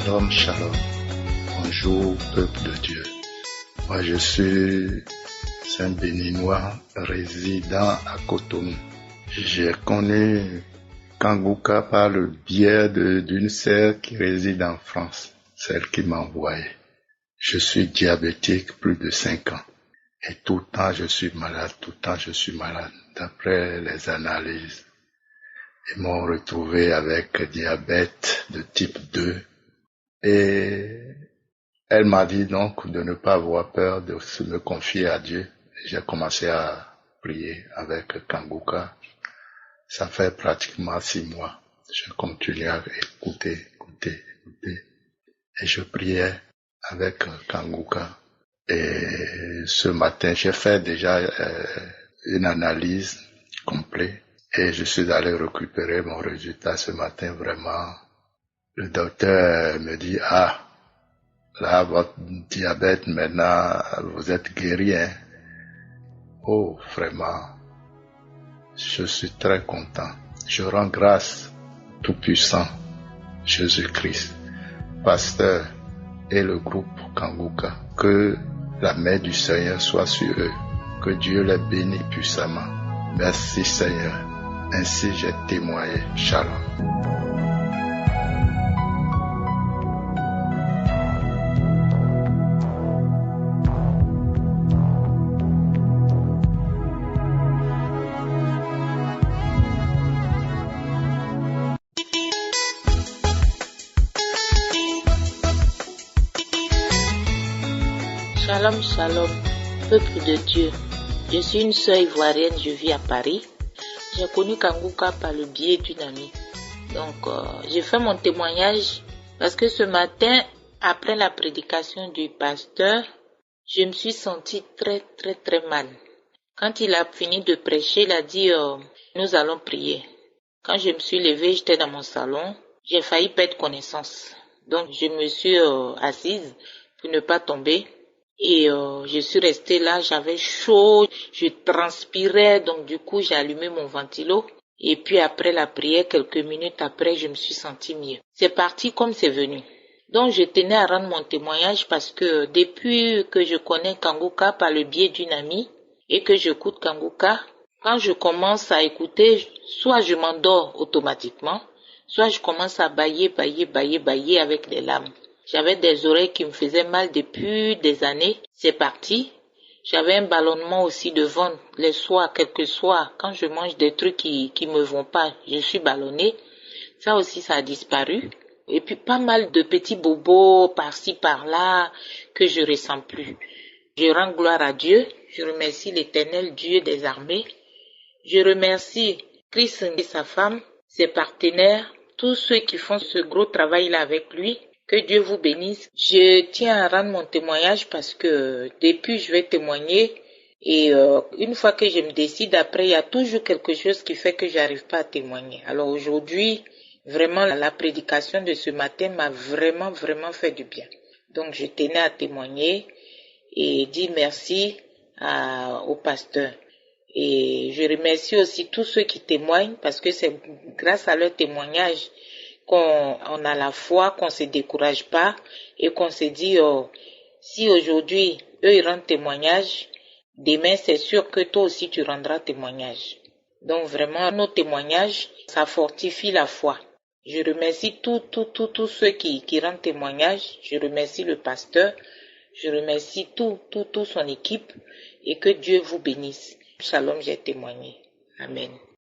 Shalom, shalom. Bonjour, peuple de Dieu. Moi, je suis un Béninois résidant à Cotonou. J'ai connu Kangouka par le biais d'une sœur qui réside en France, celle qui m'a envoyé. Je suis diabétique plus de 5 ans. Et tout le temps, je suis malade. D'après les analyses, ils m'ont retrouvé avec diabète de type 2. Et elle m'a dit donc de ne pas avoir peur, de se me confier à Dieu. J'ai commencé à prier avec Kangouka. Ça fait pratiquement 6 mois. Je continue à écouter. Et je priais avec Kangouka. Et ce matin, j'ai fait déjà une analyse complète. Et je suis allé récupérer mon résultat ce matin, vraiment. Le docteur me dit, là, votre diabète, maintenant, vous êtes guéri, hein. Oh, vraiment, je suis très content. Je rends grâce, Tout-Puissant, Jésus-Christ, pasteur et le groupe Kangouka. Que la main du Seigneur soit sur eux. Que Dieu les bénisse puissamment. Merci Seigneur. Ainsi j'ai témoigné. Shalom. Shalom, shalom, peuple de Dieu. Je suis une sœur ivoirienne, je vis à Paris. J'ai connu Kangouka par le biais d'une amie. Donc, j'ai fait mon témoignage parce que ce matin, après la prédication du pasteur, je me suis sentie très mal. Quand il a fini de prêcher, il a dit nous allons prier. Quand je me suis levée, j'étais dans mon salon, j'ai failli perdre connaissance. Donc, je me suis assise pour ne pas tomber. Et je suis restée là, j'avais chaud, je transpirais, donc du coup j'ai allumé mon ventilo. Et puis après la prière, quelques minutes après, je me suis sentie mieux. C'est parti comme c'est venu. Donc je tenais à rendre mon témoignage parce que depuis que je connais Kangouka par le biais d'une amie et que j'écoute Kangouka, quand je commence à écouter, soit je m'endors automatiquement, soit je commence à bailler avec des larmes. J'avais des oreilles qui me faisaient mal depuis des années. C'est parti. J'avais un ballonnement aussi de ventre. Les soirs, quelques soirs, quand je mange des trucs qui me vont pas, je suis ballonnée. Ça aussi, ça a disparu. Et puis pas mal de petits bobos par-ci, par-là, que je ressens plus. Je rends gloire à Dieu. Je remercie l'Éternel Dieu des armées. Je remercie Christ et sa femme, ses partenaires, tous ceux qui font ce gros travail-là avec lui. Que Dieu vous bénisse. Je tiens à rendre mon témoignage parce que depuis je vais témoigner et une fois que je me décide, après il y a toujours quelque chose qui fait que j'arrive pas à témoigner. Alors aujourd'hui, vraiment la prédication de ce matin m'a vraiment fait du bien. Donc je tenais à témoigner et dire merci au pasteur. Et je remercie aussi tous ceux qui témoignent parce que c'est grâce à leur témoignage qu'on a la foi, qu'on se décourage pas et qu'on se dit si aujourd'hui eux ils rendent témoignage, demain c'est sûr que toi aussi tu rendras témoignage. Donc vraiment nos témoignages, ça fortifie la foi. Je remercie tous ceux qui rendent témoignage. Je remercie le pasteur, je remercie tout son équipe et que Dieu vous bénisse. Shalom, j'ai témoigné. Amen.